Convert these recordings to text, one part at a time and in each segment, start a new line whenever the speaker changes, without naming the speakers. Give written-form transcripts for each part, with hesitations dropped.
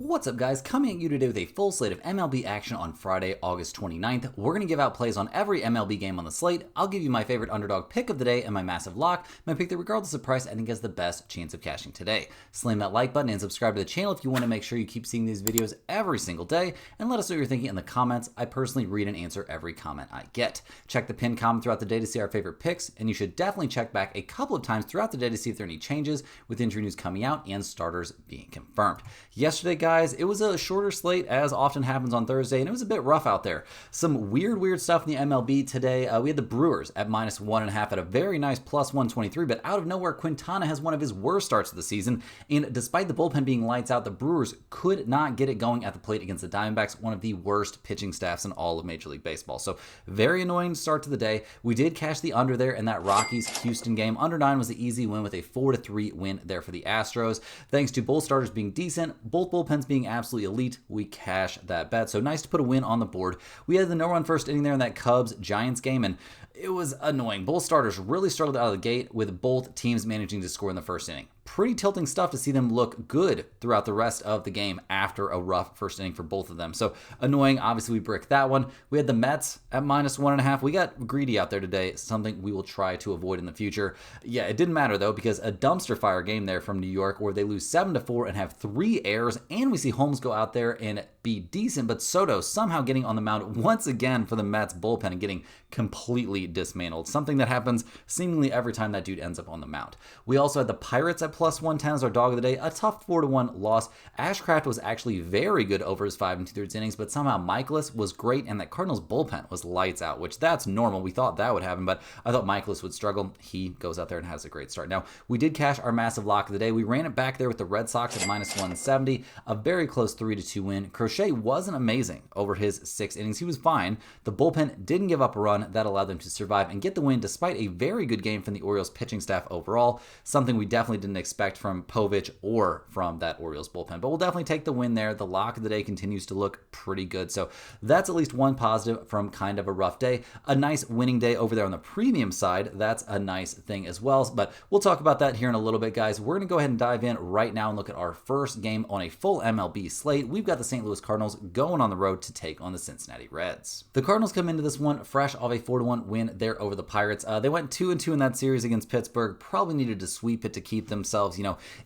What's up, guys? Coming at you today with a full slate of MLB action on Friday, August 29th. We're going to give out plays on every MLB game on the slate. I'll give you my favorite underdog pick of the day and my massive lock, my pick that regardless of price I think has the best chance of cashing today. Slam that like button and subscribe to the channel if you want to make sure you keep seeing these videos every single day, and let us know what you're thinking in the comments. I personally read and answer every comment I get. Check the pinned comment throughout the day to see our favorite picks, and you should definitely check back a couple of times throughout the day to see if there are any changes with injury news coming out and starters being confirmed. Yesterday, guys, it was a shorter slate, as often happens on Thursday, and it was a bit rough out there. Some weird stuff in the MLB today. We had the Brewers at -1.5 at a very nice +123, but out of nowhere, Quintana has one of his worst starts of the season, and despite the bullpen being lights out, the Brewers could not get it going at the plate against the Diamondbacks, one of the worst pitching staffs in all of Major League Baseball. So very annoying start to the day. We did cash the under there in that Rockies-Houston game. Under 9 was the easy win with a 4-3 win there for the Astros. Thanks to both starters being decent, both bullpens being absolutely elite, we cash that bet. So nice to put a win on the board. We had the no-run first inning there in that Cubs-Giants game, and it was annoying. Both starters really struggled out of the gate, with both teams managing to score in the first inning. Pretty tilting stuff to see them look good throughout the rest of the game after a rough first inning for both of them. So annoying. Obviously, we bricked that one. We had the Mets at -1.5. We got greedy out there today, something we will try to avoid in the future. Yeah, it didn't matter, though, because a dumpster fire game there from New York where they lose 7-4 and have 3 errors, and we see Holmes go out there and be decent, but Soto somehow getting on the mound once again for the Mets bullpen and getting completely dismantled, something that happens seemingly every time that dude ends up on the mound. We also had the Pirates at +110 as our dog of the day, a tough 4-1 loss. Ashcraft was actually very good over his 5 2/3 innings, but somehow Michaelis was great, and that Cardinals bullpen was lights out, which that's normal. We thought that would happen, but I thought Michaelis would struggle. He goes out there and has a great start. Now, we did cash our massive lock of the day. We ran it back there with the Red Sox at -170, a very close 3-2 win. Crochet wasn't amazing over his 6 innings. He was fine. The bullpen didn't give up a run. That allowed them to survive and get the win despite a very good game from the Orioles pitching staff overall, something we definitely didn't expect from Povich or from that Orioles bullpen. But we'll definitely take the win there. The lock of the day continues to look pretty good. So that's at least one positive from kind of a rough day. A nice winning day over there on the premium side. That's a nice thing as well. But we'll talk about that here in a little bit, guys. We're going to go ahead and dive in right now and look at our first game on a full MLB slate. We've got the St. Louis Cardinals going on the road to take on the Cincinnati Reds. The Cardinals come into this one fresh off a 4-1 win there over the Pirates. They went 2-2 in that series against Pittsburgh. Probably needed to sweep it to keep themselves,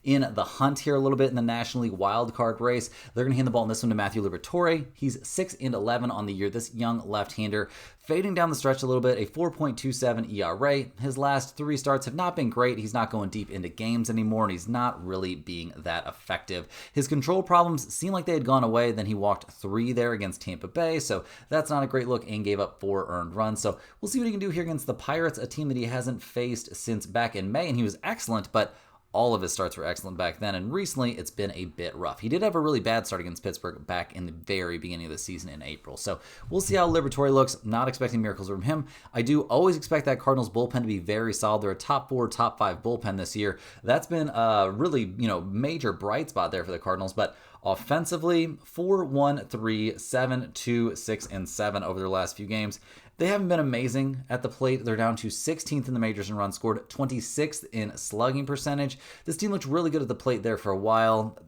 in the hunt here a little bit in the National League wild card race. They're going to hand the ball in this one to Matthew Liberatore. He's 6-11 on the year. This young left-hander fading down the stretch a little bit, a 4.27 ERA. His last 3 starts have not been great. He's not going deep into games anymore, and he's not really being that effective. His control problems seem like they had gone away. Then he walked 3 there against Tampa Bay, so that's not a great look, and gave up 4 earned runs. So we'll see what he can do here against the Pirates, a team that he hasn't faced since back in May, and he was excellent, but all of his starts were excellent back then, and recently it's been a bit rough. He did have a really bad start against Pittsburgh back in the very beginning of the season in April. So we'll see how Liberatore looks. Not expecting miracles from him. I do always expect that Cardinals bullpen to be very solid. They're a top 4, top 5 bullpen this year. That's been a really, major bright spot there for the Cardinals, but offensively, 4-1-3, 7-2, 6, and 7 over their last few games. They haven't been amazing at the plate. They're down to 16th in the majors in runs scored, 26th in slugging percentage. This team looked really good at the plate there for a while.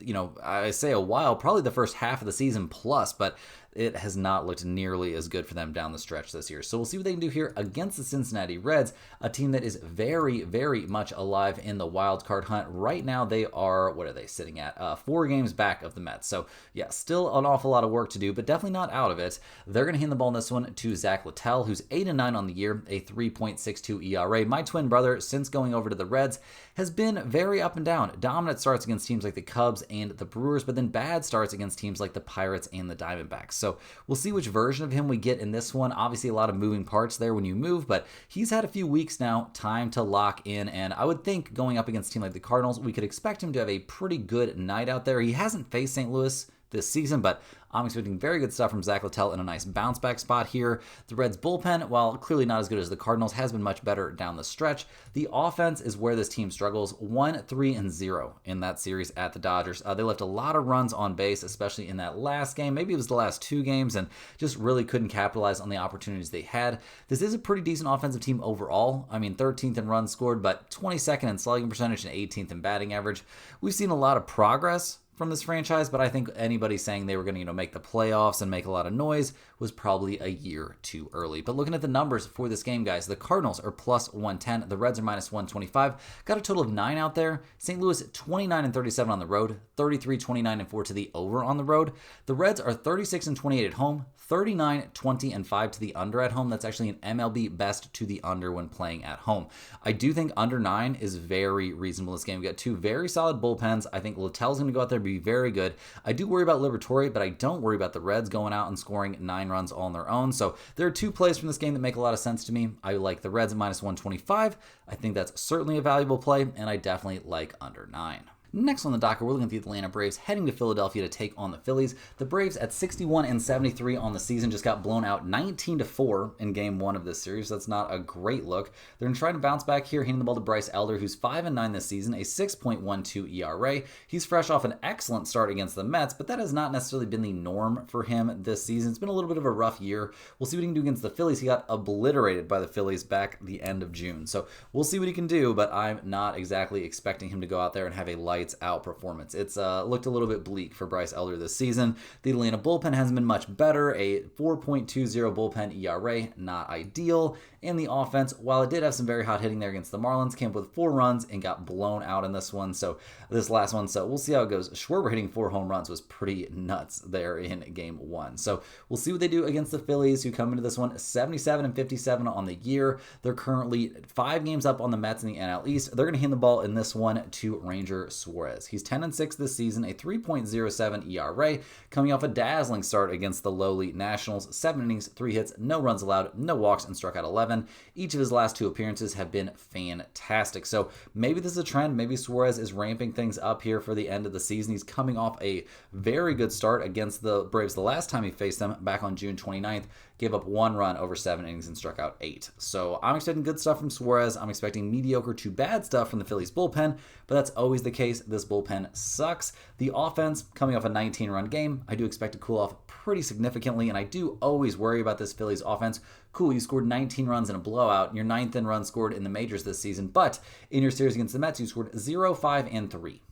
I say a while, probably the first half of the season plus, but it has not looked nearly as good for them down the stretch this year. So we'll see what they can do here against the Cincinnati Reds, a team that is very, very much alive in the wild card hunt. Right now, they are, what are they sitting at? 4 games back of the Mets. So yeah, still an awful lot of work to do, but definitely not out of it. They're going to hand the ball in this one to Zach Littell, who's 8-9 on the year, a 3.62 ERA. My twin brother, since going over to the Reds, has been very up and down. Dominant starts against teams like the Cubs and the Brewers, but then bad starts against teams like the Pirates and the Diamondbacks. So we'll see which version of him we get in this one. Obviously, a lot of moving parts there when you move, but he's had a few weeks now, time to lock in, and I would think going up against a team like the Cardinals, we could expect him to have a pretty good night out there. He hasn't faced St. Louis this season, but I'm expecting very good stuff from Zach Littell in a nice bounce back spot here. The Reds bullpen, while clearly not as good as the Cardinals, has been much better down the stretch. The offense is where this team struggles. 1-3-0 in that series at the Dodgers. They left a lot of runs on base, especially in that last game. Maybe it was the last 2 games, and just really couldn't capitalize on the opportunities they had. This is a pretty decent offensive team overall. 13th in runs scored, but 22nd in slugging percentage and 18th in batting average. We've seen a lot of progress from this franchise, but I think anybody saying they were going to, make the playoffs and make a lot of noise was probably a year too early. But looking at the numbers for this game, guys, the Cardinals are plus 110. The Reds are minus 125. Got a total of 9 out there. St. Louis 29-37 on the road, 33-29-4 to the over on the road. The Reds are 36-28 at home, 39-20-5 to the under at home. That's actually an MLB best to the under when playing at home. I do think under 9 is very reasonable this game. We got two very solid bullpens. I think Littell's going to go out there and be very good. I do worry about Liberatore, but I don't worry about the Reds going out and scoring 9 runs all on their own. So there are 2 plays from this game that make a lot of sense to me. I like the Reds at minus 125. I think that's certainly a valuable play, and I definitely like under 9. Next on the docket, we're looking at the Atlanta Braves heading to Philadelphia to take on the Phillies. The Braves at 61-73 on the season just got blown out 19-4 in game 1 of this series. That's not a great look. They're going to try to bounce back here, handing the ball to Bryce Elder, who's 5-9 this season, a 6.12 ERA. He's fresh off an excellent start against the Mets, but that has not necessarily been the norm for him this season. It's been a little bit of a rough year. We'll see what he can do against the Phillies. He got obliterated by the Phillies back the end of June. So we'll see what he can do, but I'm not exactly expecting him to go out there and have a lights out performance. It's looked a little bit bleak for Bryce Elder this season. The Atlanta bullpen hasn't been much better. A 4.20 bullpen ERA, not ideal. And the offense, while it did have some very hot hitting there against the Marlins, came up with 4 runs and got blown out in this last one. So we'll see how it goes. Schwarber hitting 4 home runs was pretty nuts there in game 1. So we'll see what they do against the Phillies, who come into this one 77-57 on the year. They're currently 5 games up on the Mets in the NL East. They're going to hand the ball in this one to Ranger Suarez. He's 10-6 this season, a 3.07 ERA, coming off a dazzling start against the lowly Nationals. 7 innings, 3 hits, no runs allowed, no walks, and struck out 11. Each of his last 2 appearances have been fantastic. So maybe this is a trend. Maybe Suarez is ramping things up here for the end of the season. He's coming off a very good start against the Braves the last time he faced them back on June 29th. Gave up 1 run over 7 innings and struck out 8. So I'm expecting good stuff from Suarez. I'm expecting mediocre to bad stuff from the Phillies bullpen, but that's always the case. This bullpen sucks. The offense, coming off a 19-run game, I do expect to cool off pretty significantly, and I do always worry about this Phillies offense. Cool, you scored 19 runs in a blowout, your 9th in runs scored in the majors this season, but in your series against the Mets, you scored 0, 5, and 3.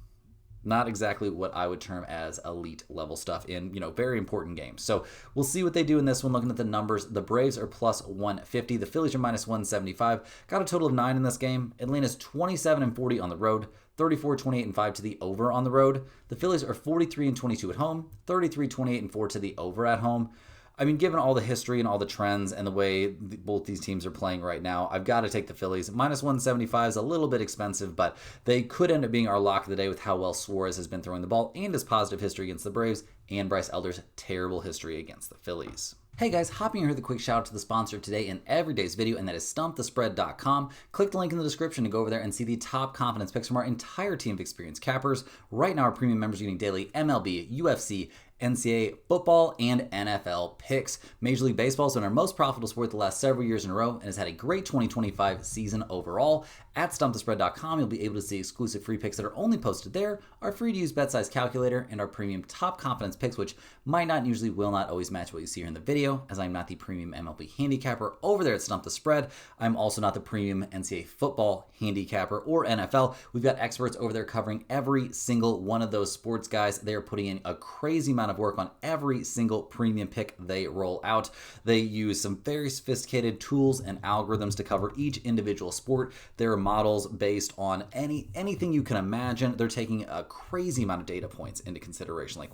Not exactly what I would term as elite level stuff in, very important games. So we'll see what they do in this one. Looking at the numbers, the Braves are plus 150. The Phillies are minus 175. Got a total of 9 in this game. Atlanta's 27-40 on the road, 34-28-5 to the over on the road. The Phillies are 43-22 at home, 33-28-4 to the over at home. I mean, given all the history and all the trends and the way both these teams are playing right now, I've got to take the Phillies. Minus 175 is a little bit expensive, but they could end up being our lock of the day with how well Suarez has been throwing the ball and his positive history against the Braves and Bryce Elder's terrible history against the Phillies. Hey guys, hopping in here with a quick shout out to the sponsor of today and every day's video, and that is StumpTheSpread.com. Click the link in the description to go over there and see the top confidence picks from our entire team of experienced cappers. Right now, our premium members are getting daily MLB, UFC, NCAA football, and NFL picks. Major League Baseball has been our most profitable sport the last several years in a row and has had a great 2025 season overall. At StumpTheSpread.com, you'll be able to see exclusive free picks that are only posted there, our free-to-use bet size calculator, and our premium top confidence picks, which might not and usually will not always match what you see here in the video, as I'm not the premium MLB handicapper over there at Stump the Spread. I'm also not the premium NCAA football handicapper or NFL. We've got experts over there covering every single one of those sports, guys. They are putting in a crazy amount of work on every single premium pick they roll out. They use some very sophisticated tools and algorithms to cover each individual sport. There are models based on anything you can imagine. They're taking a crazy amount of data points into consideration, like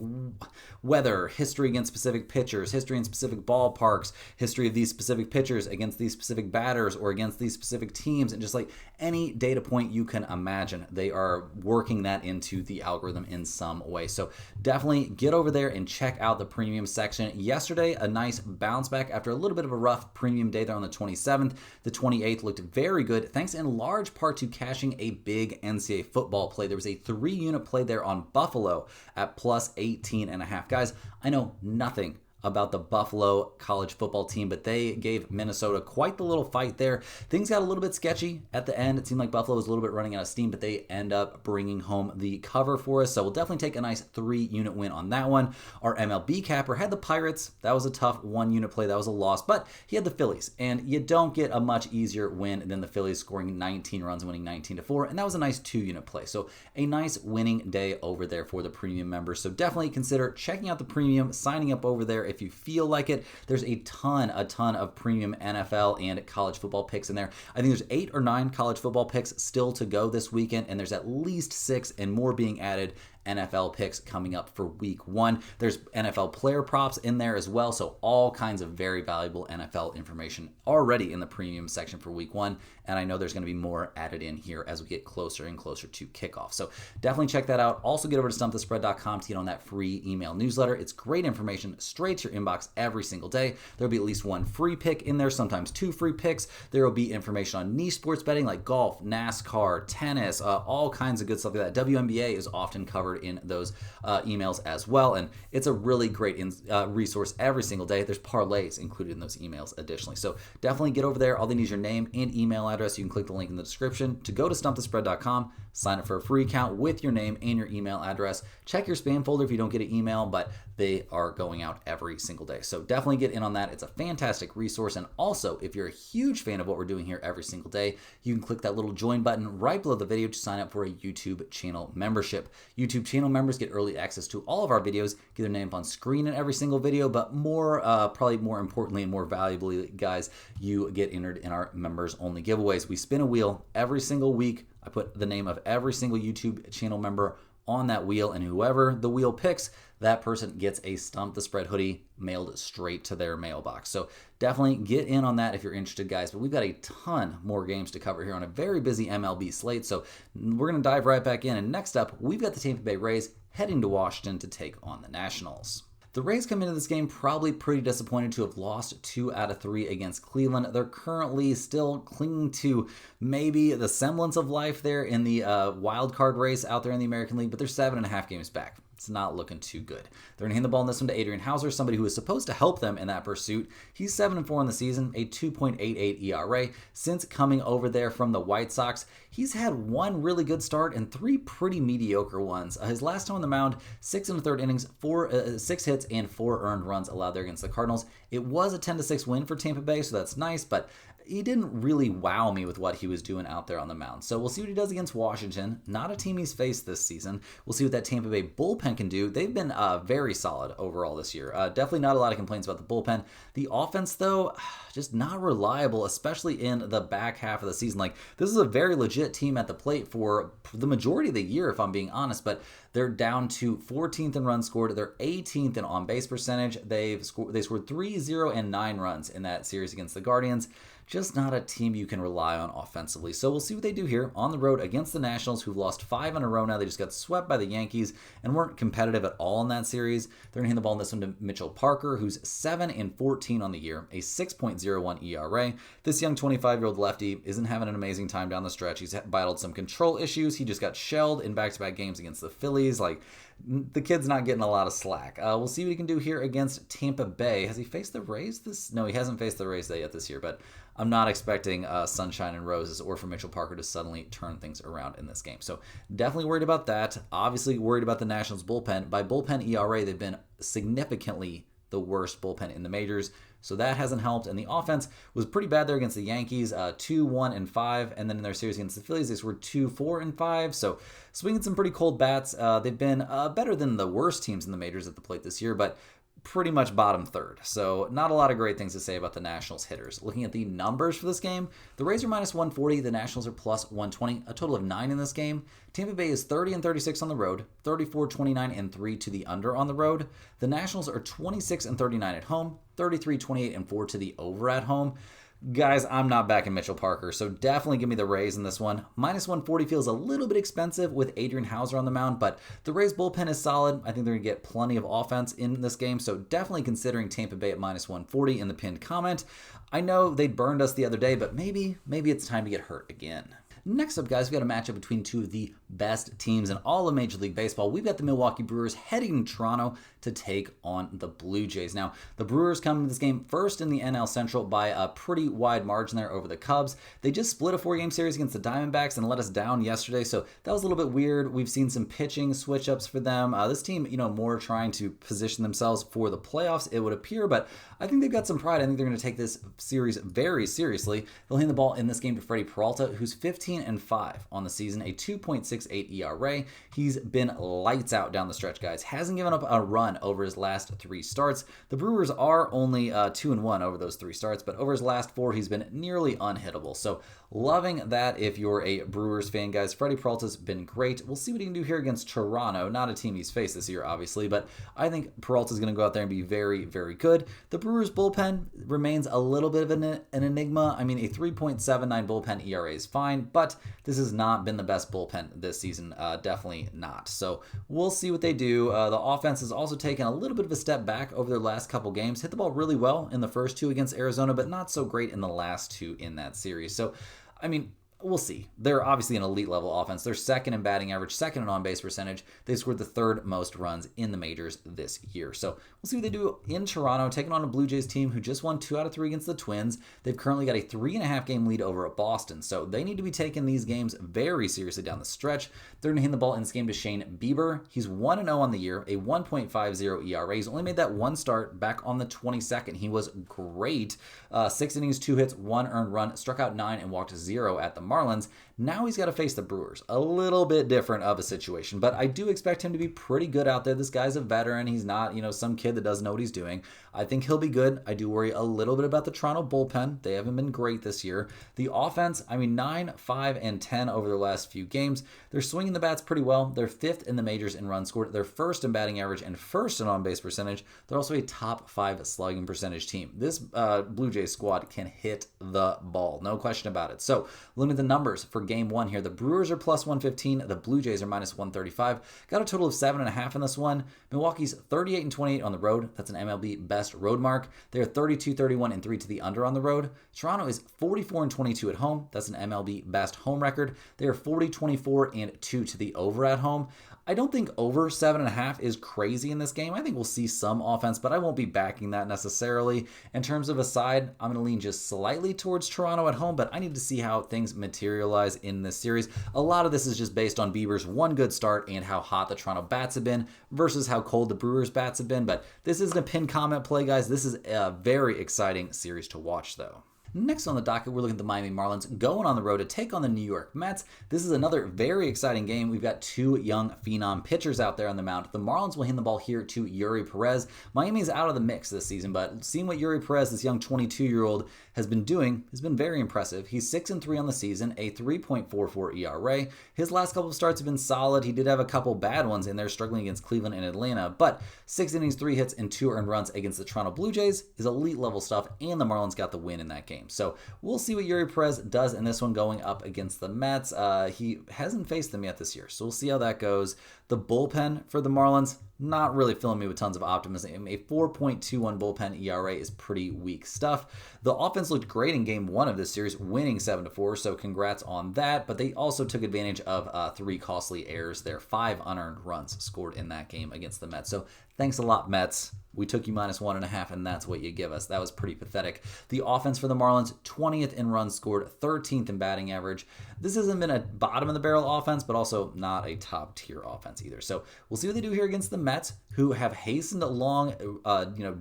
weather, history against specific pitchers, history in specific ballparks, history of these specific pitchers against these specific batters or against these specific teams, and just like any data point you can imagine, they are working that into the algorithm in some way. So definitely get over there and check out the premium section. Yesterday, a nice bounce back after a little bit of a rough premium day there on the 27th. The 28th looked very good, thanks in large part to cashing a big NCAA football play. There was a 3-unit play there on Buffalo at plus 18.5. Guys, I know nothing about the Buffalo college football team, but they gave Minnesota quite the little fight there. Things got a little bit sketchy at the end. It seemed like Buffalo was a little bit running out of steam, but they end up bringing home the cover for us. So we'll definitely take a nice 3-unit win on that one. Our MLB capper had the Pirates. That was a tough 1-unit play. That was a loss, but he had the Phillies, and you don't get a much easier win than the Phillies scoring 19 runs, winning 19-4, and that was a nice 2-unit play. So a nice winning day over there for the premium members. So definitely consider checking out the premium, signing up over there if you feel like it. There's a ton of premium NFL and college football picks in there. I think there's 8 or 9 college football picks still to go this weekend, and there's at least 6 and more being added NFL picks coming up for week 1. There's NFL player props in there as well, so all kinds of very valuable NFL information already in the premium section for week 1, and I know there's going to be more added in here as we get closer and closer to kickoff. So definitely check that out. Also get over to stumpthespread.com to get on that free email newsletter. It's great information straight to your inbox every single day. There'll be at least 1 free pick in there, sometimes 2 free picks. There will be information on niche sports betting like golf, NASCAR, tennis, all kinds of good stuff like that. WNBA is often covered in those emails as well, and it's a really great resource every single day. There's parlays included in those emails additionally, so definitely get over there. All they need is your name and email address. You can click the link in the description to go to stumpthespread.com, sign up for a free account with your name and your email address. Check your spam folder if you don't get an email, but they are going out every single day, so definitely get in on that. It's a fantastic resource, and also if you're a huge fan of what we're doing here every single day, you can click that little join button right below the video to sign up for a YouTube channel membership. YouTube channel members get early access to all of our videos, get their name up on screen in every single video, but probably more importantly and more valuably, guys, you get entered in our members only giveaways. We spin a wheel every single week. I put the name of every single YouTube channel member on that wheel, and whoever the wheel picks, that person gets a Stump the Spread hoodie mailed straight to their mailbox. So definitely get in on that if you're interested, guys. But we've got a ton more games to cover here on a very busy MLB slate, so we're going to dive right back in. And next up, we've got the Tampa Bay Rays heading to Washington to take on the Nationals. The Rays come into this game probably pretty disappointed to have lost 2 out of 3 against Cleveland. They're currently still clinging to maybe the semblance of life there in the wild card race out there in the American League, but they're 7.5 games back. It's not looking too good. They're going to hand the ball in this one to Adrian Hauser, somebody who is supposed to help them in that pursuit. He's 7-4 in the season, a 2.88 ERA. Since coming over there from the White Sox, he's had 1 really good start and 3 pretty mediocre ones. His last time on the mound, 6 1/3 innings, 6 hits, and 4 earned runs allowed there against the Cardinals. It was a 10-6 win for Tampa Bay, so that's nice, but he didn't really wow me with what he was doing out there on the mound. So we'll see what he does against Washington. Not a team he's faced this season. We'll see what that Tampa Bay bullpen can do. They've been very solid overall this year. Definitely not a lot of complaints about the bullpen. The offense, though, just not reliable, especially in the back half of the season. Like, this is a very legit team at the plate for the majority of the year, if I'm being honest, but they're down to 14th in runs scored. They're 18th in on-base percentage. They scored 3, 0, and 9 runs in that series against the Guardians. Just not a team you can rely on offensively. So we'll see what they do here on the road against the Nationals, who've lost 5 in a row now. They just got swept by the Yankees and weren't competitive at all in that series. They're going to hand the ball in this one to Mitchell Parker, who's 7-14 on the year, a 6.01 ERA. This young 25-year-old lefty isn't having an amazing time down the stretch. He's battled some control issues. He just got shelled in back-to-back games against the Phillies. The kid's not getting a lot of slack. We'll see what he can do here against Tampa Bay. Has he faced the Rays No, he hasn't faced the Rays yet this year, but I'm not expecting sunshine and roses or for Mitchell Parker to suddenly turn things around in this game. So definitely worried about that. Obviously worried about the Nationals bullpen. By bullpen ERA, they've been significantly the worst bullpen in the majors. So that hasn't helped. And the offense was pretty bad there against the Yankees, 2-1-5. And then in their series against the Phillies, they scored 2-4-5. So swinging some pretty cold bats. They've been better than the worst teams in the majors at the plate this year, but pretty much bottom third. So not a lot of great things to say about the Nationals hitters. Looking at the numbers for this game, the Rays are -140, the Nationals are +120, a total of 9 in this game. Tampa Bay is 30-36 on the road, 34-29-3 to the under on the road. The Nationals are 26-39 at home, 33-28-4 to the over at home. Guys, I'm not backing Mitchell Parker, so definitely give me the Rays in this one. -140 feels a little bit expensive with Adrian Hauser on the mound, but the Rays bullpen is solid. I think they're going to get plenty of offense in this game, so definitely considering Tampa Bay at -140 in the pinned comment. I know they burned us the other day, but maybe it's time to get hurt again. Next up, guys, we got a matchup between 2 of the best teams in all of Major League Baseball. We've got the Milwaukee Brewers heading to Toronto to take on the Blue Jays. Now, the Brewers come into this game first in the NL Central by a pretty wide margin there over the Cubs. They just split a 4-game series against the Diamondbacks and let us down yesterday, so that was a little bit weird. We've seen some pitching switch-ups for them. This team, more trying to position themselves for the playoffs, it would appear, but I think they've got some pride. I think they're going to take this series very seriously. They'll hand the ball in this game to Freddie Peralta, who's 15-5 on the season, a 2.68 ERA. He's been lights out down the stretch, guys. Hasn't given up a run over his last 3 starts. The Brewers are only 2-1 over those 3 starts, but over his last 4, he's been nearly unhittable. So loving that if you're a Brewers fan, guys. Freddie Peralta's been great. We'll see what he can do here against Toronto. Not a team he's faced this year, obviously, but I think Peralta's going to go out there and be very, very good. The Brewers bullpen remains a little bit of an enigma. I mean, a 3.79 bullpen ERA is fine, but this has not been the best bullpen this season. Definitely not. So we'll see what they do. The offense has also taken a little bit of a step back over their last couple games. Hit the ball really well in the first 2 against Arizona, but not so great in the last 2 in that series. So, I mean, we'll see. They're obviously an elite level offense. They're second in batting average, second in on-base percentage. They scored the 3rd most runs in the majors this year. So we'll see what they do in Toronto, taking on a Blue Jays team who just won 2 out of 3 against the Twins. They've currently got a 3.5 game lead over at Boston. So they need to be taking these games very seriously down the stretch. They're going to hand the ball in this game to Shane Bieber. He's 1-0 on the year, a 1.50 ERA. He's only made that 1 start back on the 22nd. He was great. 6 innings, 2 hits, 1 earned run, struck out 9 and walked 0 at the Marlins. Now he's got to face the Brewers. A little bit different of a situation, but I do expect him to be pretty good out there. This guy's a veteran. He's not, some kid that doesn't know what he's doing. I think he'll be good. I do worry a little bit about the Toronto bullpen. They haven't been great this year. The offense, 9, 5, and 10 over their last few games. They're swinging the bats pretty well. They're 5th in the majors in runs scored. They're 1st in batting average and 1st in on-base percentage. They're also a top 5 slugging percentage team. This Blue Jays squad can hit the ball. No question about it. So, looking at the numbers for game 1 here. The Brewers are plus 115. The Blue Jays are minus 135. Got a total of 7.5 in this one. Milwaukee's 38-28 on the road. That's an MLB best road mark. They're 32-31-3 to the under on the road. Toronto is 44-22 at home. That's an MLB best home record. They are 40-24-2 to the over at home. I don't think over 7.5 is crazy in this game. I think we'll see some offense, but I won't be backing that necessarily. In terms of a side, I'm going to lean just slightly towards Toronto at home, but I need to see how things materialize in this series. A lot of this is just based on Bieber's 1 good start and how hot the Toronto bats have been versus how cold the Brewers bats have been. But this isn't a pin comment play, guys. This is a very exciting series to watch, though. Next on the docket, we're looking at the Miami Marlins going on the road to take on the New York Mets. This is another very exciting game. We've got 2 young phenom pitchers out there on the mound. The Marlins will hand the ball here to Yuri Perez. Miami's out of the mix this season, but seeing what Yuri Perez, this young 22-year-old, has been doing has been very impressive. He's 6-3 on the season, a 3.44 ERA. His last couple of starts have been solid. He did have a couple bad ones in there, struggling against Cleveland and Atlanta, but 6 innings, 3 hits, and 2 earned runs against the Toronto Blue Jays is elite level stuff, and the Marlins got the win in that game. So we'll see what Yuri Perez does in this one going up against the Mets. He hasn't faced them yet this year, so we'll see how that goes. The bullpen for the Marlins, not really filling me with tons of optimism. A 4.21 bullpen ERA is pretty weak stuff. The offense looked great in game 1 of this series, winning 7-4, so congrats on that. But they also took advantage of 3 costly errors there. 5 unearned runs scored in that game against the Mets. So thanks a lot, Mets. We took you minus 1.5, and that's what you give us. That was pretty pathetic. The offense for the Marlins, 20th in runs scored, 13th in batting average. This hasn't been a bottom-of-the-barrel offense, but also not a top-tier offense either. So we'll see what they do here against the Mets, who have hastened along,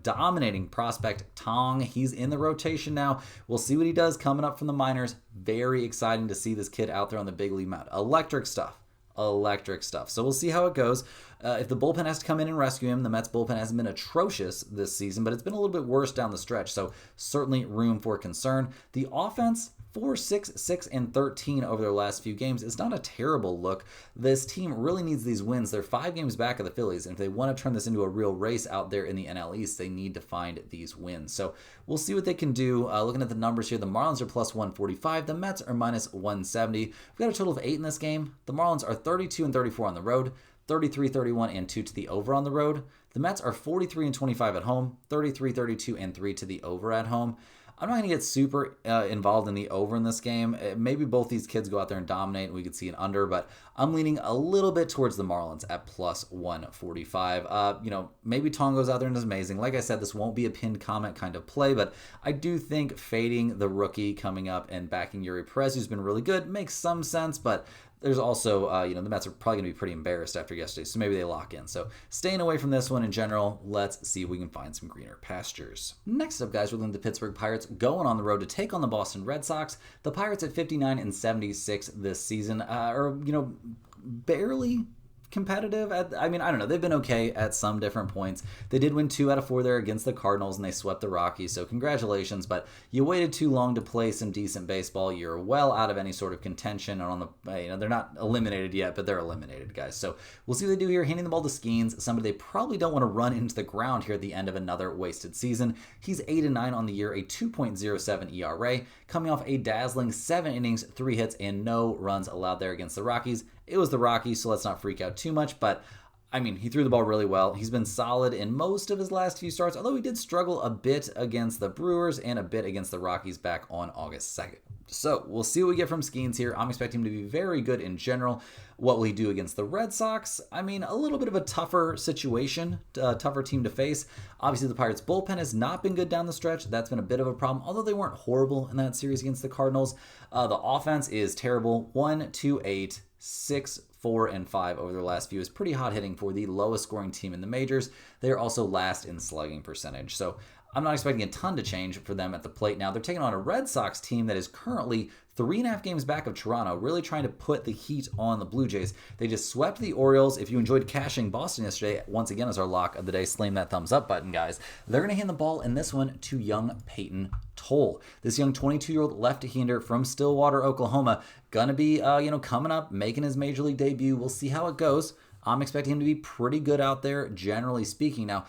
dominating prospect Tong. He's in the rotation now. We'll see what he does coming up from the minors. Very exciting to see this kid out there on the big league mound. Electric stuff. So we'll see how it goes. If the bullpen has to come in and rescue him, the Mets bullpen hasn't been atrocious this season, but it's been a little bit worse down the stretch, so certainly room for concern. The offense, 4-6, 6, and 13 over their last few games. It's not a terrible look. This team really needs these wins. They're 5 games back of the Phillies, and if they want to turn this into a real race out there in the NL East, they need to find these wins. So we'll see what they can do. Looking at the numbers here, the Marlins are plus 145. The Mets are minus 170. We've got a total of 8 in this game. The Marlins are 32-34 on the road, 33-31-2 to the over on the road. The Mets are 43-25 at home, 33-32-3 to the over at home. I'm not going to get super involved in the over in this game. Maybe both these kids go out there and dominate and we could see an under, but I'm leaning a little bit towards the Marlins at plus 145. Maybe Tong goes out there and does amazing. Like I said, this won't be a pinned comment kind of play, but I do think fading the rookie coming up and backing Yuri Perez, who's been really good, makes some sense, but there's also, the Mets are probably going to be pretty embarrassed after yesterday, so maybe they lock in. So staying away from this one in general, let's see if we can find some greener pastures. Next up, guys, we're looking at the Pittsburgh Pirates going on the road to take on the Boston Red Sox. The Pirates at 59-76 this season are, barely competitive. I don't know. They've been okay at some different points. They did win 2 out of 4 there against the Cardinals, and they swept the Rockies, so congratulations, but you waited too long to play some decent baseball. You're well out of any sort of contention on the, they're not eliminated yet, but they're eliminated, guys. So we'll see what they do here, handing the ball to Skeens, somebody they probably don't want to run into the ground here at the end of another wasted season. He's 8-9 on the year, a 2.07 ERA, coming off a dazzling 7 innings, 3 hits, and no runs allowed there against the Rockies. It was the Rockies, so let's not freak out too much, but he threw the ball really well. He's been solid in most of his last few starts, although he did struggle a bit against the Brewers and a bit against the Rockies back on August 2nd. So we'll see what we get from Skeens here. I'm expecting him to be very good in general. What will he do against the Red Sox? A little bit of a tougher situation, tougher team to face. Obviously, the Pirates' bullpen has not been good down the stretch. That's been a bit of a problem, although they weren't horrible in that series against the Cardinals. The offense is terrible. 1-2-8, 6-4-5 over their last few is pretty hot hitting for the lowest scoring team in the majors. They are also last in slugging percentage. So I'm not expecting a ton to change for them at the plate now. They're taking on a Red Sox team that is currently 3.5 games back of Toronto, really trying to put the heat on the Blue Jays. They just swept the Orioles. If you enjoyed cashing Boston yesterday, once again as our lock of the day, slam that thumbs up button, guys. They're going to hand the ball in this one to young Peyton Toll. This young 22-year-old left-hander from Stillwater, Oklahoma, going to be, coming up, making his major league debut. We'll see how it goes. I'm expecting him to be pretty good out there, generally speaking. Now,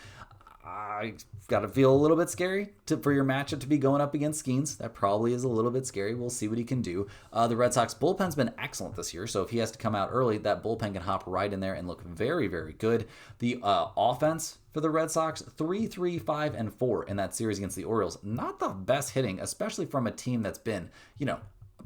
I got to feel a little bit scary for your matchup to be going up against Skeens. That probably is a little bit scary. We'll see what he can do. The Red Sox bullpen's been excellent this year, so if he has to come out early, that bullpen can hop right in there and look very, very good. The offense for the Red Sox, 3-3-5-4 in that series against the Orioles. Not the best hitting, especially from a team that's been,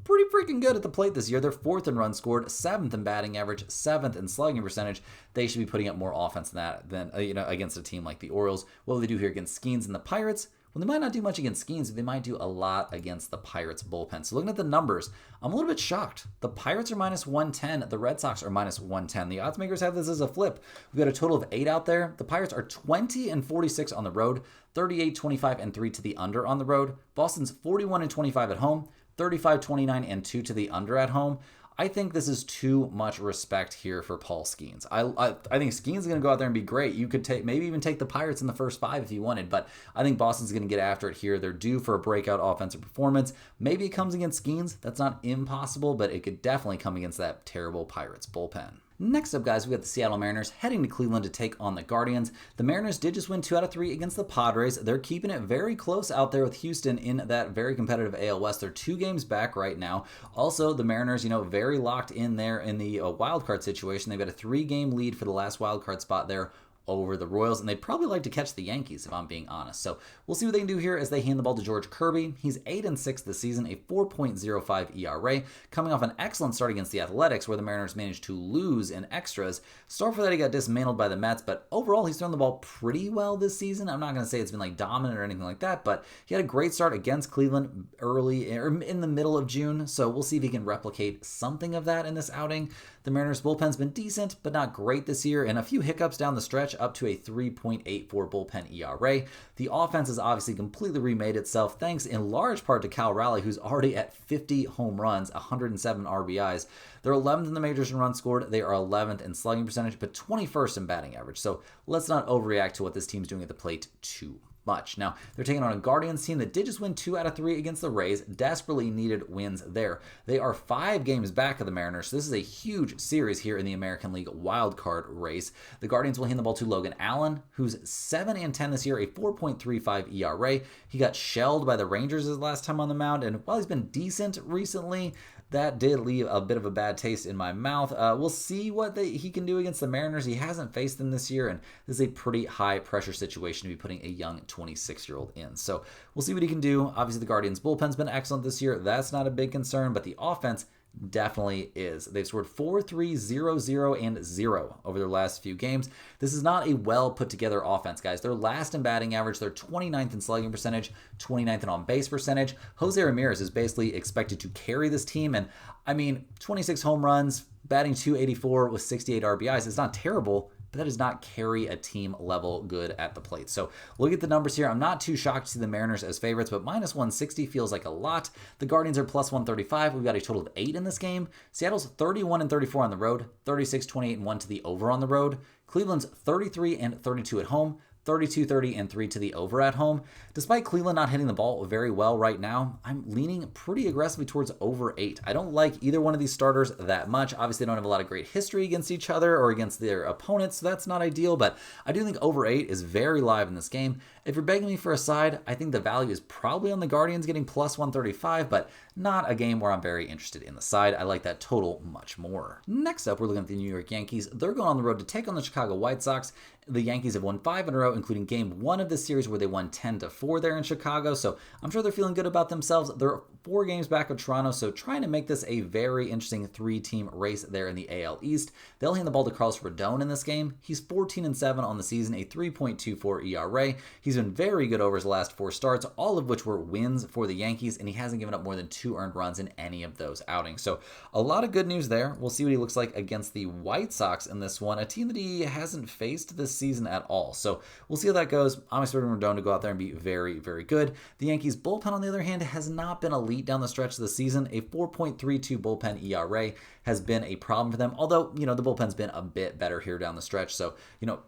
pretty freaking good at the plate this year. They're 4th in runs scored, 7th in batting average, 7th in slugging percentage. They should be putting up more offense than that than against a team like the Orioles. What will they do here against Skeens and the Pirates? Well, they might not do much against Skeens, but they might do a lot against the Pirates bullpen. So looking at the numbers, I'm a little bit shocked. The Pirates are minus 110. The Red Sox are minus 110. The odds makers have this as a flip. We've got a total of 8 out there. The Pirates are 20-46 on the road, 38-25-3 to the under on the road. Boston's 41-25 at home, 35-29-2 to the under at home. I think this is too much respect here for Paul Skeens. I think Skeens is going to go out there and be great. You could maybe even take the Pirates in the first 5 if you wanted, but I think Boston's going to get after it here. They're due for a breakout offensive performance. Maybe it comes against Skeens. That's not impossible, but it could definitely come against that terrible Pirates bullpen. Next up, guys, we got the Seattle Mariners heading to Cleveland to take on the Guardians. The Mariners did just win 2 out of 3 against the Padres. They're keeping it very close out there with Houston in that very competitive AL West. They're 2 games back right now. Also, the Mariners, very locked in there in the wildcard situation. They've got a 3-game lead for the last wildcard spot there over the Royals, and they'd probably like to catch the Yankees, if I'm being honest. So we'll see what they can do here as they hand the ball to George Kirby. He's 8-6 this season, a 4.05 ERA, coming off an excellent start against the Athletics, where the Mariners managed to lose in extras. Start for that, he got dismantled by the Mets, but overall, he's thrown the ball pretty well this season. I'm not going to say it's been dominant or anything like that, but he had a great start against Cleveland early, or in the middle of June, so we'll see if he can replicate something of that in this outing. The Mariners bullpen's been decent, but not great this year, and a few hiccups down the stretch, up to a 3.84 bullpen ERA. The offense has obviously completely remade itself, thanks in large part to Cal Raleigh, who's already at 50 home runs, 107 RBIs. They're 11th in the majors in runs scored. They are 11th in slugging percentage, but 21st in batting average. So let's not overreact to what this team's doing at the plate too much. Now, they're taking on a Guardians team that did just win 2 out of 3 against the Rays. Desperately needed wins there. They are 5 games back of the Mariners, so this is a huge series here in the American League wildcard race. The Guardians will hand the ball to Logan Allen, who's 7-10 this year, a 4.35 ERA. He got shelled by the Rangers his last time on the mound, and while he's been decent recently, that did leave a bit of a bad taste in my mouth. We'll see what he can do against the Mariners. He hasn't faced them this year, and this is a pretty high-pressure situation to be putting a young 26-year-old in. So we'll see what he can do. Obviously, the Guardians' bullpen's been excellent this year. That's not a big concern, but the offense definitely is. They've scored 4, 3, 0, 0, and 0 over their last few games. This is not a well put together offense, guys. They're last in batting average. They're 29th in slugging percentage, 29th in on base percentage. Jose Ramirez is basically expected to carry this team. And I mean, 26 home runs, batting .284 with 68 RBIs. It's not terrible, but that does not carry a team level good at the plate. So look at the numbers here. I'm not too shocked to see the Mariners as favorites, but minus 160 feels like a lot. The Guardians are plus 135. We've got a total of 8 in this game. Seattle's 31 and 34 on the road, 36, 28 and 1 to the over on the road. Cleveland's 33 and 32 at home, 32, 30, and 3 to the over at home. Despite Cleveland not hitting the ball very well right now, I'm leaning pretty aggressively towards over 8. I don't like either one of these starters that much. Obviously, they don't have a lot of great history against each other or against their opponents, so that's not ideal, but I do think over 8 is very live in this game. If you're begging me for a side, I think the value is probably on the Guardians getting plus 135, but not a game where I'm very interested in the side. I like that total much more. Next up, we're looking at the New York Yankees. They're going on the road to take on the Chicago White Sox. The Yankees have won 5 in a row, including game 1 of this series where they won 10-4 there in Chicago, so I'm sure they're feeling good about themselves. They're 4 games back of Toronto, so trying to make this a very interesting 3-team race there in the AL East. They'll hand the ball to Carlos Rodon in this game. He's 14-7 on the season, a 3.24 ERA. He's been very good over his last 4 starts, all of which were wins for the Yankees, and he hasn't given up more than 2 earned runs in any of those outings. So a lot of good news there. We'll see what he looks like against the White Sox in this one, a team that he hasn't faced this season at all. So we'll see how that goes. I'm expecting Rodon to go out there and be very, very good. The Yankees bullpen, on the other hand, has not been elite down the stretch of the season. A 4.32 bullpen ERA has been a problem for them, although, the bullpen's been a bit better here down the stretch. So,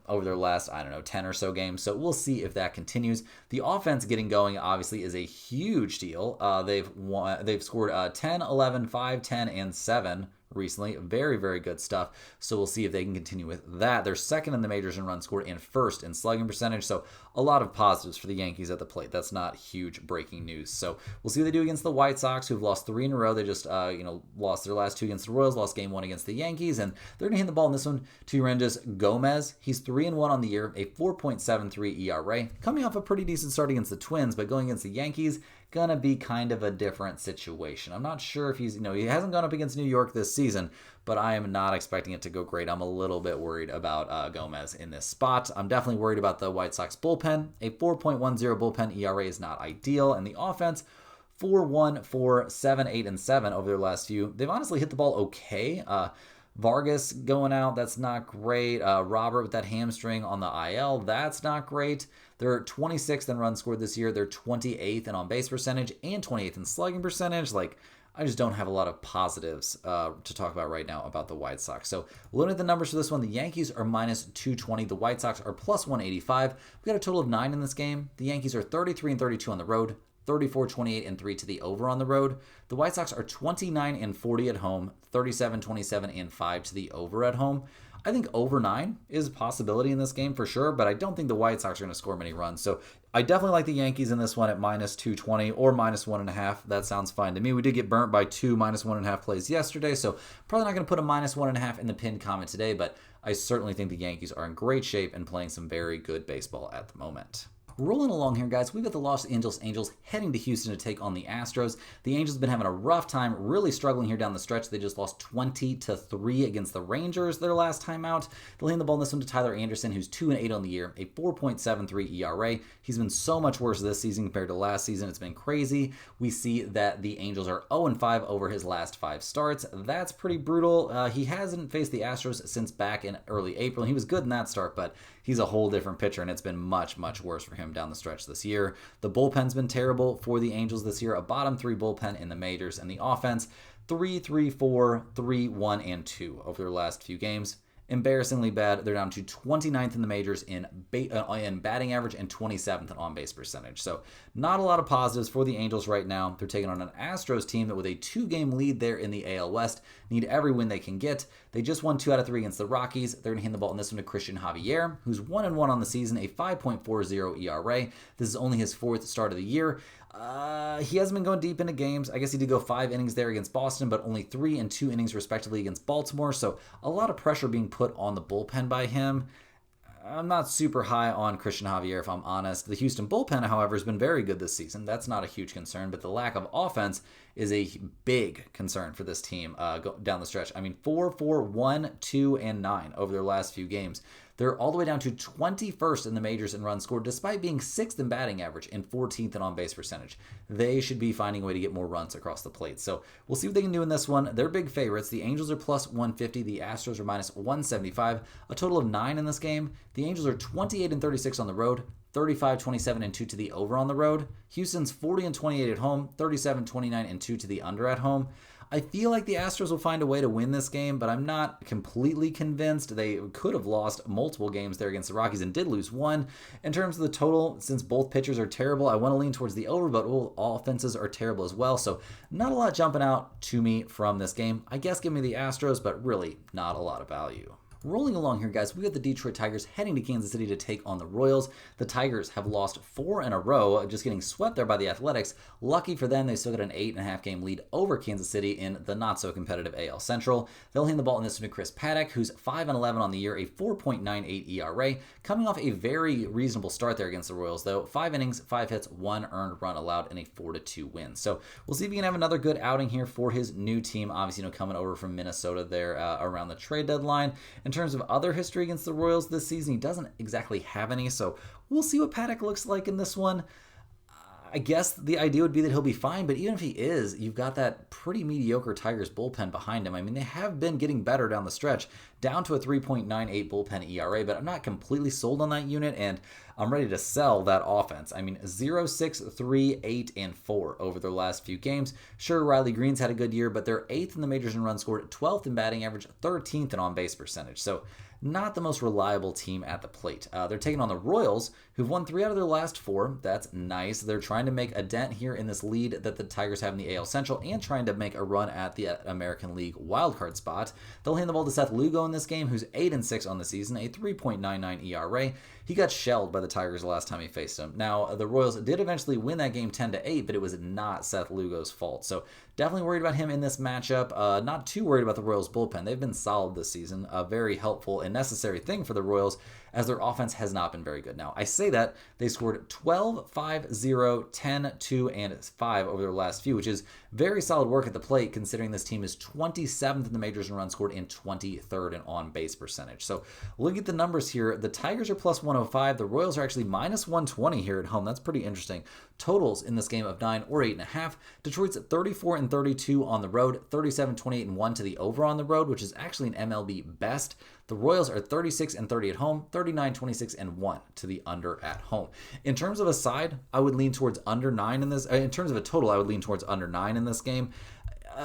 over their last, 10 or so games. So we'll see if that continues. The offense getting going, obviously, is a huge deal. They've scored 10, 11, 5, 10, and 7 recently. Very, very good stuff. So we'll see if they can continue with that. They're second in the majors in runs scored and first in slugging percentage. So a lot of positives for the Yankees at the plate. That's not huge breaking news. So we'll see what they do against the White Sox, who've lost 3 in a row. They just, lost their last 2 against the Royals, lost game 1 against the Yankees, and they're going to hand the ball in this one to Yerendis Gomez. He's 3-1 on the year, a 4.73 ERA, coming off a pretty decent start against the Twins, but going against the Yankees, gonna be kind of a different situation. I'm not sure if he hasn't gone up against New York this season, but I am not expecting it to go great. I'm a little bit worried about Gomez in this spot. I'm definitely worried about the White Sox bullpen. A 4.10 bullpen ERA is not ideal, and the offense 4-1, 4, 7, 8, and 7 over their last few. They've honestly hit the ball okay. Vargas going out, that's not great. Robert with that hamstring on the IL, that's not great. They're 26th in runs scored this year. They're 28th in on-base percentage and 28th in slugging percentage. I just don't have a lot of positives to talk about right now about the White Sox. So looking at the numbers for this one, the Yankees are minus 220. The White Sox are plus 185. We got a total of 9 in this game. The Yankees are 33 and 32 on the road, 34, 28, and 3 to the over on the road. The White Sox are 29 and 40 at home, 37, 27, and 5 to the over at home. I think over 9 is a possibility in this game for sure, but I don't think the White Sox are going to score many runs. So I definitely like the Yankees in this one at minus 220 or minus 1.5. That sounds fine to me. We did get burnt by 2 minus 1.5 plays yesterday, so probably not going to put a minus 1.5 in the pinned comment today, but I certainly think the Yankees are in great shape and playing some very good baseball at the moment. Rolling along here, guys, we've got the Los Angeles Angels heading to Houston to take on the Astros. The Angels have been having a rough time, really struggling here down the stretch. They just lost 20-3 against the Rangers their last time out. They'll hand the ball in this one to Tyler Anderson, who's 2-8 on the year, a 4.73 ERA. He's been so much worse this season compared to last season. It's been crazy. We see that the Angels are 0-5 over his last 5 starts. That's pretty brutal. He hasn't faced the Astros since back in early April. He was good in that start, but he's a whole different pitcher, and it's been much, much worse for him down the stretch this year. The bullpen's been terrible for the Angels this year, a bottom 3 bullpen in the majors, and the offense 3-3-4, 3-1, and 2 over their last few games. Embarrassingly bad. They're down to 29th in the majors in batting average and 27th in on-base percentage. So not a lot of positives for the Angels right now. They're taking on an Astros team that with a 2-game lead there in the AL West need every win they can get. They just won 2 out of 3 against the Rockies. They're going to hand the ball in this one to Christian Javier, who's 1-1 on the season, a 5.40 ERA. This is only his 4th start of the year. He hasn't been going deep into games. I guess he did go 5 innings there against Boston, but only 3 and 2 innings respectively against Baltimore. So a lot of pressure being put on the bullpen by him. I'm not super high on Christian Javier, if I'm honest. The Houston bullpen, however, has been very good this season. That's not a huge concern, but the lack of offense is a big concern for this team down the stretch. I mean, 4, 1, 2, and 9 over their last few games. They're all the way down to 21st in the majors in runs scored, despite being 6th in batting average and 14th in on-base percentage. They should be finding a way to get more runs across the plate. So we'll see what they can do in this one. They're big favorites. The Angels are plus 150. The Astros are minus 175. A total of 9 in this game. The Angels are 28-36 on the road. 35-27-2 to the over on the road. Houston's 40-28 at home. 37-29-2 to the under at home. I feel like the Astros will find a way to win this game, but I'm not completely convinced. They could have lost multiple games there against the Rockies and did lose one. In terms of the total, since both pitchers are terrible, I want to lean towards the over, but all offenses are terrible as well. So not a lot jumping out to me from this game. I guess give me the Astros, but really not a lot of value. Rolling along here, guys, we got the Detroit Tigers heading to Kansas City to take on the Royals. The Tigers have lost 4 in a row, just getting swept there by the Athletics. Lucky for them, they still got an 8.5 game lead over Kansas City in the not-so-competitive AL Central. They'll hand the ball in this one to Chris Paddock, who's 5-11 on the year, a 4.98 ERA, coming off a very reasonable start there against the Royals, though. 5 innings, 5 hits, 1 earned run allowed, and a 4-2 win. So we'll see if he can have another good outing here for his new team, obviously, coming over from Minnesota there around the trade deadline. In terms of other history against the Royals this season, he doesn't exactly have any, so we'll see what Paddock looks like in this one. I guess the idea would be that he'll be fine, but even if he is, you've got that pretty mediocre Tigers bullpen behind him. I mean, they have been getting better down the stretch, down to a 3.98 bullpen ERA, but I'm not completely sold on that unit, and I'm ready to sell that offense. I mean, 0, 6, 3, 8, and 4 over their last few games. Sure, Riley Green's had a good year, but they're 8th in the majors in runs scored, 12th in batting average, 13th in on-base percentage. So not the most reliable team at the plate. They're taking on the Royals, who've won 3 out of their last 4. That's nice. They're trying to make a dent here in this lead that the Tigers have in the AL Central and trying to make a run at the American League wildcard spot. They'll hand the ball to Seth Lugo in this game, who's 8-6 on the season, a 3.99 ERA. He got shelled by the Tigers the last time he faced them. Now, the Royals did eventually win that game 10-8, but it was not Seth Lugo's fault. So definitely worried about him in this matchup. Not too worried about the Royals bullpen. They've been solid this season. A very helpful and necessary thing for the Royals, as their offense has not been very good. Now, I say that they scored 12, 5, 0, 10, 2, and 5 over their last few, which is very solid work at the plate, considering this team is 27th in the majors in runs scored and 23rd in on-base percentage. So look at the numbers here. The Tigers are plus 105. The Royals are actually minus 120 here at home. That's pretty interesting. Totals in this game of 9 or 8.5. Detroit's 34-32 on the road, 37-28-1 to the over on the road, which is actually an MLB best. The Royals are 36-30 at home, 39-26-1 to the under at home. In terms of a side, I would lean towards under 9 in this. In terms of a total, I would lean towards under 9 in this game.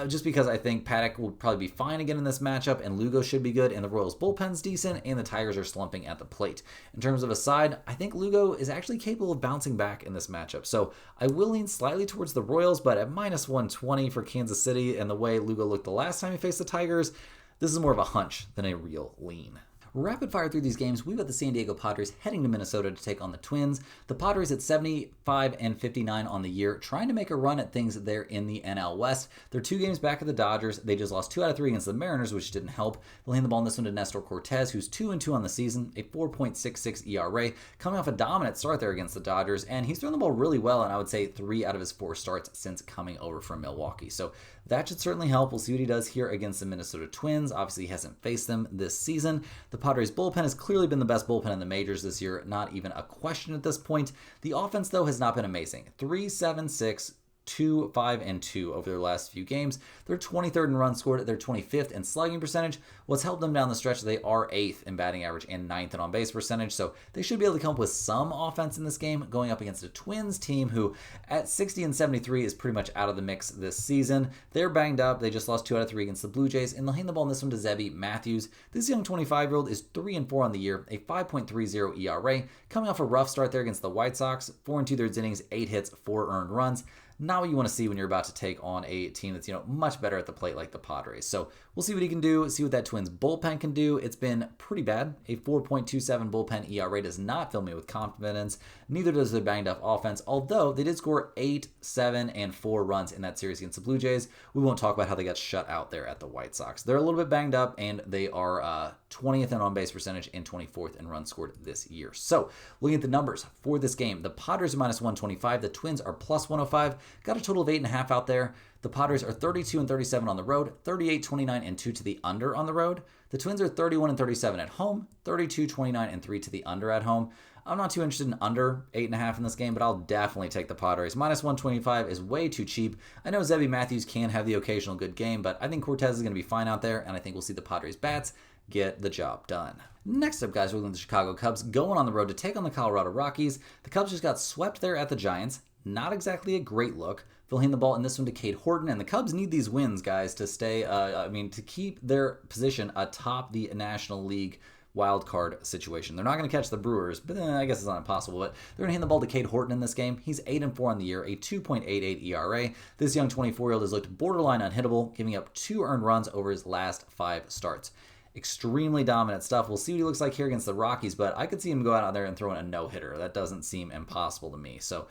Just because I think Paddock will probably be fine again in this matchup, and Lugo should be good, and the Royals bullpen's decent, and the Tigers are slumping at the plate. In terms of a side, I think Lugo is actually capable of bouncing back in this matchup. So I will lean slightly towards the Royals, but at minus 120 for Kansas City, and the way Lugo looked the last time he faced the Tigers, this is more of a hunch than a real lean. Rapid fire through these games, we've got the San Diego Padres heading to Minnesota to take on the Twins. The Padres at 75-59 on the year, trying to make a run at things there in the NL West. They're 2 games back of the Dodgers. They just lost 2 out of 3 against the Mariners, which didn't help. They'll hand the ball in this one to Nestor Cortez, who's 2-2 on the season, a 4.66 ERA, coming off a dominant start there against the Dodgers, and he's thrown the ball really well, and I would say 3 out of his 4 starts since coming over from Milwaukee. So that should certainly help. We'll see what he does here against the Minnesota Twins. Obviously, he hasn't faced them this season. The Padres bullpen has clearly been the best bullpen in the majors this year, not even a question at this point. The offense, though, has not been amazing. 3-7-6, 2, 5, and 2 over their last few games. They're 23rd in runs scored. They're 25th in slugging percentage. What's helped them down the stretch, they are 8th in batting average and 9th in on-base percentage, so they should be able to come up with some offense in this game, going up against a Twins team who, at 60-73, is pretty much out of the mix this season. They're banged up. They just lost 2 out of 3 against the Blue Jays, and they'll hand the ball in this one to Zebby Matthews. This young 25-year-old is 3-4 on the year, a 5.30 ERA, coming off a rough start there against the White Sox, 4 2/3 innings, 8 hits, 4 earned runs. not what you want to see when you're about to take on a team that's, much better at the plate like the Padres. So we'll see what he can do, see what that Twins bullpen can do. It's been pretty bad. A 4.27 bullpen ERA does not fill me with confidence. Neither does the banged up offense, although they did score 8, 7, and 4 runs in that series against the Blue Jays. We won't talk about how they got shut out there at the White Sox. They're a little bit banged up, and they are 20th in on-base percentage and 24th in runs scored this year. So looking at the numbers for this game, the Padres are minus 125. The Twins are plus 105. Got a total of 8.5 out there. The Padres are 32 and 37 on the road, 38, 29, and 2 to the under on the road. The Twins are 31 and 37 at home, 32, 29, and 3 to the under at home. I'm not too interested in under 8.5 in this game, but I'll definitely take the Padres. Minus 125 is way too cheap. I know Zebby Matthews can have the occasional good game, but I think Cortez is going to be fine out there, and I think we'll see the Padres bats get the job done. Next up, guys, we're looking at the Chicago Cubs going on the road to take on the Colorado Rockies. The Cubs just got swept there at the Giants. Not exactly a great look. They'll hand the ball in this one to Cade Horton, and the Cubs need these wins, guys, to stay, to keep their position atop the National League wild card situation. They're not going to catch the Brewers, but I guess it's not impossible, but they're going to hand the ball to Cade Horton in this game. He's 8-4 on the year, a 2.88 ERA. This young 24-year-old has looked borderline unhittable, giving up 2 earned runs over his last 5 starts. Extremely dominant stuff. We'll see what he looks like here against the Rockies, but I could see him go out there and throw in a no-hitter. That doesn't seem impossible to me. So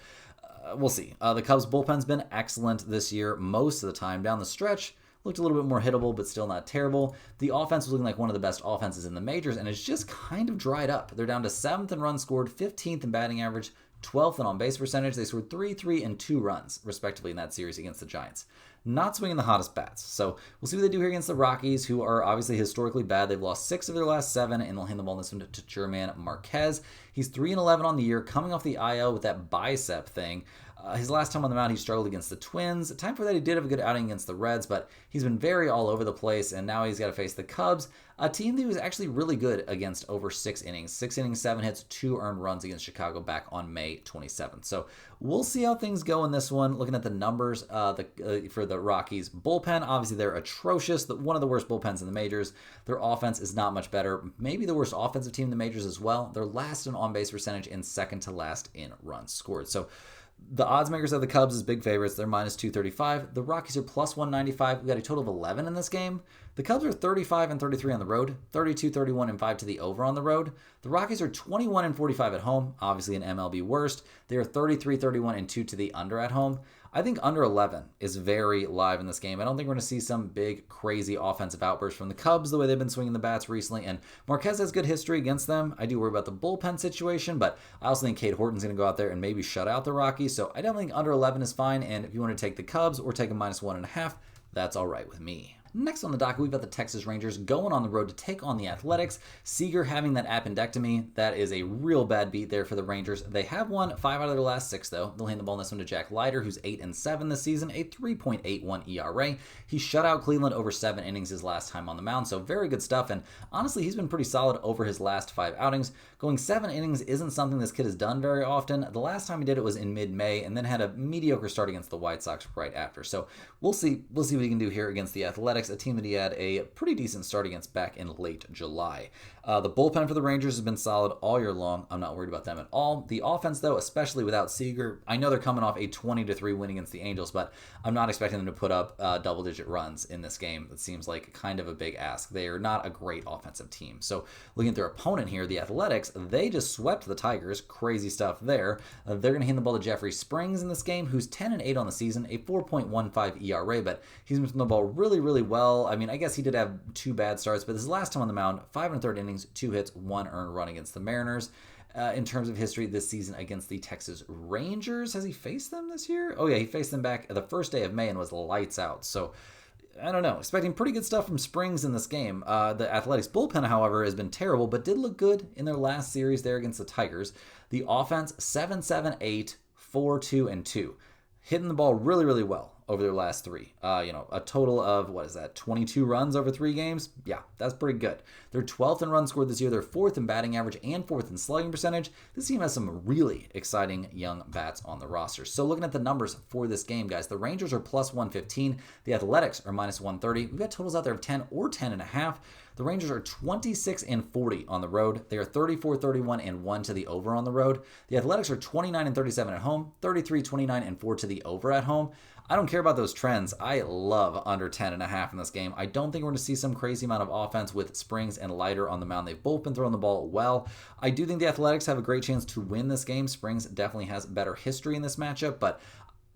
we'll see. The Cubs bullpen's been excellent this year most of the time. Down the stretch, looked a little bit more hittable, but still not terrible. The offense was looking like one of the best offenses in the majors, and it's just kind of dried up. They're down to 7th in runs scored, 15th in batting average, 12th in on-base percentage. They scored 3, 3, and 2 runs, respectively, in that series against the Giants. Not swinging the hottest bats. So we'll see what they do here against the Rockies, who are obviously historically bad. They've lost 6 of their last 7, and they'll hand the ball in this one to German Marquez. He's 3-11 on the year, coming off the IL with that bicep thing. His last time on the mound, he struggled against the Twins. Time for that, he did have a good outing against the Reds, but he's been very all over the place, and now he's got to face the Cubs, a team that was actually really good against over 6 innings. 6 innings, 7 hits, 2 earned runs against Chicago back on May 27th. So we'll see how things go in this one. Looking at the numbers for the Rockies bullpen, obviously they're atrocious. One of the worst bullpens in the majors. Their offense is not much better. Maybe the worst offensive team in the majors as well. They're last in on-base percentage and second to last in runs scored. So the odds makers of the Cubs is big favorites. They're minus 235. The Rockies are plus 195. We got a total of 11 in this game. The Cubs are 35 and 33 on the road, 32, 31, and 5 to the over on the road. The Rockies are 21 and 45 at home, obviously an MLB worst. They are 33, 31, and 2 to the under at home. I think under 11 is very live in this game. I don't think we're going to see some big, crazy offensive outburst from the Cubs the way they've been swinging the bats recently. And Marquez has good history against them. I do worry about the bullpen situation, but I also think Cade Horton's going to go out there and maybe shut out the Rockies. So I definitely think under 11 is fine. And if you want to take the Cubs or take a minus 1.5, that's all right with me. Next on the docket, we've got the Texas Rangers going on the road to take on the Athletics. Seager having that appendectomy, that is a real bad beat there for the Rangers. They have won 5 out of their last 6, though. They'll hand the ball in this one to Jack Leiter, who's 8-7 this season, a 3.81 ERA. He shut out Cleveland over 7 innings his last time on the mound, so very good stuff. And honestly, he's been pretty solid over his last 5 outings. Going 7 innings isn't something this kid has done very often. The last time he did it was in mid-May, and then had a mediocre start against the White Sox right after. So we'll see what he can do here against the Athletics, a team that he had a pretty decent start against back in late July. The bullpen for the Rangers has been solid all year long. I'm not worried about them at all. The offense, though, especially without Seager, I know they're coming off a 20-3 win against the Angels, but I'm not expecting them to put up double-digit runs in this game. It seems like kind of a big ask. They are not a great offensive team. So looking at their opponent here, the Athletics, they just swept the Tigers. Crazy stuff there. They're going to hand the ball to Jeffrey Springs in this game, who's 10-8 on the season, a 4.15 ERA, but he's been throwing the ball really, really well. I mean, I guess he did have 2 bad starts, but his last time on the mound, 5 1/3 innings, 2 hits, 1 earned run against the Mariners. In terms of history this season against the Texas Rangers, has he faced them this year? Oh yeah, he faced them back the first day of May and was lights out. So I don't know. Expecting pretty good stuff from Springs in this game. The Athletics bullpen, however, has been terrible, but did look good in their last series there against the Tigers. The offense, 7-7-8, 4-2, and 2. Hitting the ball really, really well over their last 3. A total of, 22 runs over 3 games? Yeah, that's pretty good. They're 12th in runs scored this year. They're 4th in batting average and 4th in slugging percentage. This team has some really exciting young bats on the roster. So looking at the numbers for this game, guys, the Rangers are plus 115. The Athletics are minus 130. We've got totals out there of 10 or 10.5. The Rangers are 26-40 on the road. They are 34-31-1 to the over on the road. The Athletics are 29-37 at home, 33-29-4 to the over at home. I don't care about those trends. I love under 10.5 in this game. I don't think we're going to see some crazy amount of offense with Springs and Leiter on the mound. They've both been throwing the ball well. I do think the Athletics have a great chance to win this game. Springs definitely has better history in this matchup, but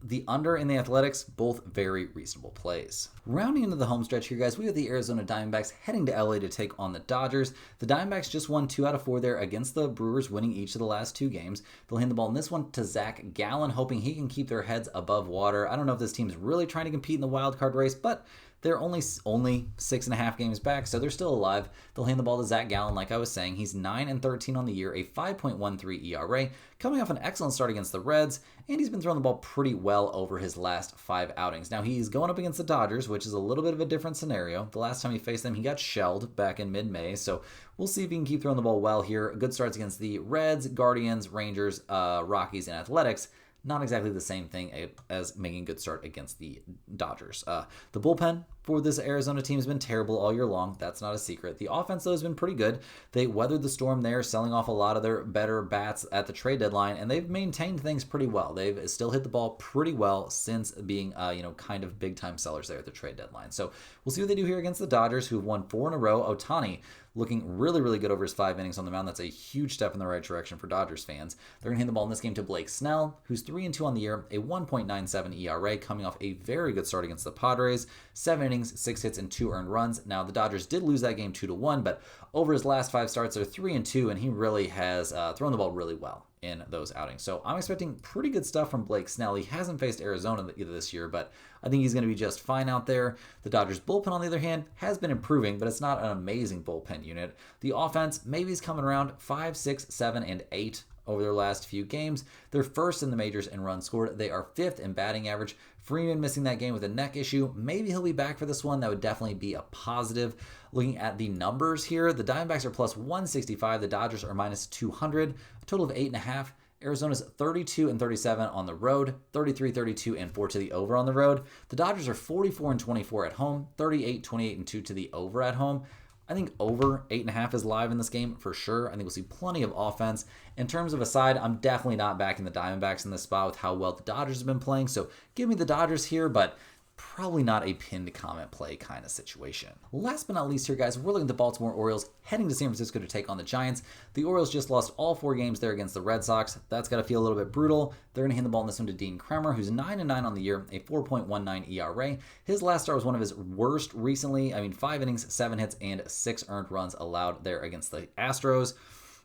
the under and the Athletics, both very reasonable plays. Rounding into the home stretch here, guys, we have the Arizona Diamondbacks heading to LA to take on the Dodgers. The Diamondbacks just won 2 out of 4 there against the Brewers, winning each of the last 2 games. They'll hand the ball in this one to Zach Gallen, hoping he can keep their heads above water. I don't know if this team's really trying to compete in the wild card race, but they're only 6.5 games back, so they're still alive. They'll hand the ball to Zach Gallen, like I was saying. He's 9-13 on the year, a 5.13 ERA, coming off an excellent start against the Reds, and he's been throwing the ball pretty well over his last 5 outings. Now, he's going up against the Dodgers, which is a little bit of a different scenario. The last time he faced them, he got shelled back in mid-May, so we'll see if he can keep throwing the ball well here. Good starts against the Reds, Guardians, Rangers, Rockies, and Athletics. Not exactly the same thing as making a good start against the Dodgers. The bullpen for this Arizona team has been terrible all year long. That's not a secret. The offense, though, has been pretty good. They weathered the storm there, selling off a lot of their better bats at the trade deadline, and they've maintained things pretty well. They've still hit the ball pretty well since being, kind of big-time sellers there at the trade deadline. So we'll see what they do here against the Dodgers, who've won 4 in a row. Ohtani looking really, really good over his 5 innings on the mound. That's a huge step in the right direction for Dodgers fans. They're going to hand the ball in this game to Blake Snell, who's 3-2 on the year, a 1.97 ERA, coming off a very good start against the Padres. 7 innings, 6 hits, and 2 earned runs. Now, the Dodgers did lose that game 2-1, but over his last 5 starts, they're 3-2, and he really has thrown the ball really well in those outings. So I'm expecting pretty good stuff from Blake Snell. He hasn't faced Arizona either this year, but I think he's going to be just fine out there. The Dodgers bullpen, on the other hand, has been improving, but it's not an amazing bullpen unit. The offense maybe is coming around 5, 6, 7, and 8 over their last few games. They're first in the majors in runs scored. They are 5th in batting average. Freeman missing that game with a neck issue. Maybe he'll be back for this one. That would definitely be a positive. Looking at the numbers here, the Diamondbacks are plus 165. The Dodgers are minus 200. A total of 8.5. Arizona's 32-37 on the road, 33-32-4 to the over on the road. The Dodgers are 44-24 at home, 38-28-2 to the over at home. I think over 8.5 is live in this game for sure. I think we'll see plenty of offense. In terms of a side, I'm definitely not backing the Diamondbacks in this spot with how well the Dodgers have been playing. So give me the Dodgers here, but probably not a pinned comment play kind of situation. Last but not least here, guys, we're looking at the Baltimore Orioles heading to San Francisco to take on the Giants. The Orioles just lost all 4 games there against the Red Sox. That's got to feel a little bit brutal. They're going to hand the ball in this one to Dean Kremer, who's 9-9 on the year, a 4.19 ERA. His last start was one of his worst recently. 5 innings, 7 hits, and 6 earned runs allowed there against the Astros.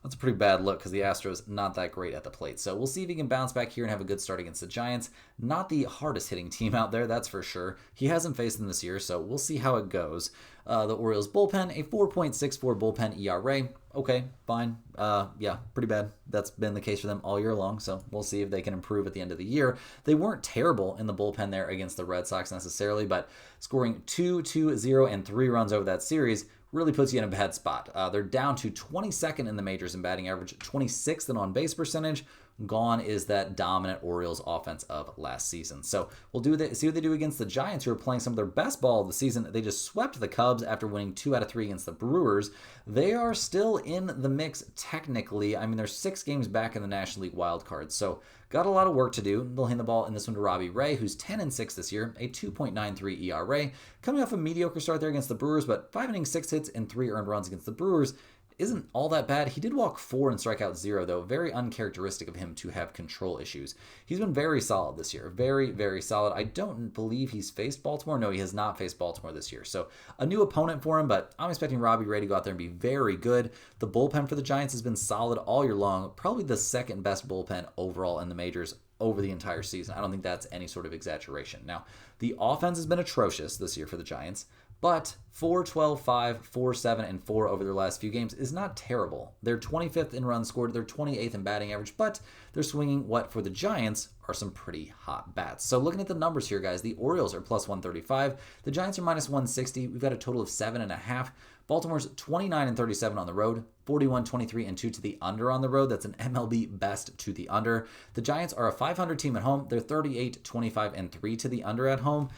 That's a pretty bad look because the Astros not that great at the plate. So we'll see if he can bounce back here and have a good start against the Giants. Not the hardest hitting team out there, that's for sure. He hasn't faced them this year, so we'll see how it goes. The Orioles bullpen, a 4.64 bullpen ERA. Okay, fine. Pretty bad. That's been the case for them all year long, so we'll see if they can improve at the end of the year. They weren't terrible in the bullpen there against the Red Sox necessarily, but scoring 2-0, and 3 runs over that series really puts you in a bad spot. They're down to 22nd in the majors in batting average, 26th in on-base percentage. Gone is that dominant Orioles offense of last season. So we'll see what they do against the Giants, who are playing some of their best ball of the season. They just swept the Cubs after winning 2 out of 3 against the Brewers. They are still in the mix technically. They're 6 games back in the National League wild card. So got a lot of work to do. They'll hand the ball in this one to Robbie Ray, who's 10-6 this year, a 2.93 ERA. Coming off a mediocre start there against the Brewers, but 5 innings, 6 hits, and 3 earned runs against the Brewers isn't all that bad. He did walk 4 and strike out 0, though. Very uncharacteristic of him to have control issues. He's been very solid this year. Very, very solid. I don't believe he's faced Baltimore. No, he has not faced Baltimore this year. So a new opponent for him, but I'm expecting Robbie Ray to go out there and be very good. The bullpen for the Giants has been solid all year long. Probably the second best bullpen overall in the majors over the entire season. I don't think that's any sort of exaggeration. Now, the offense has been atrocious this year for the Giants, but 4-12-5, 4-7, and 4 over their last few games is not terrible. They're 25th in runs scored, they're 28th in batting average, but they're swinging what for the Giants are some pretty hot bats. So looking at the numbers here, guys, the Orioles are plus 135, the Giants are minus 160. We've got a total of 7.5. Baltimore's 29-37 on the road, 41-23-2 to the under on the road. That's an MLB best to the under. The Giants are a 500 team at home. They're 38-25-3 to the under at home.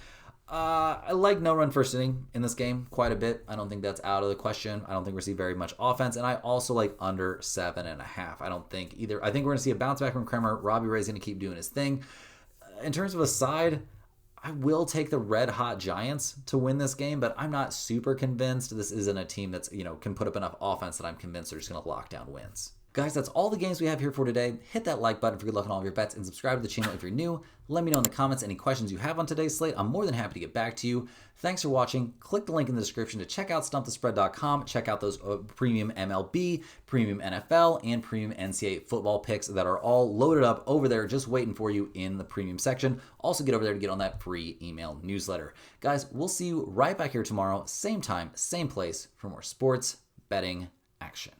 I like no run first inning in this game quite a bit. I don't think that's out of the question. I don't think we're going to see very much offense, and I also like under 7.5. I don't think either. I think we're going to see a bounce back from Kremer. Robbie Ray's going to keep doing his thing. In terms of a side, I will take the red hot Giants to win this game, but I'm not super convinced. This isn't a team that's, can put up enough offense that I'm convinced they're just going to lock down wins. Guys, that's all the games we have here for today. Hit that like button for good luck on all of your bets and subscribe to the channel if you're new. Let me know in the comments any questions you have on today's slate. I'm more than happy to get back to you. Thanks for watching. Click the link in the description to check out stumpthespread.com. Check out those premium MLB, premium NFL, and premium NCAA football picks that are all loaded up over there just waiting for you in the premium section. Also get over there to get on that free email newsletter. Guys, we'll see you right back here tomorrow, same time, same place for more sports betting action.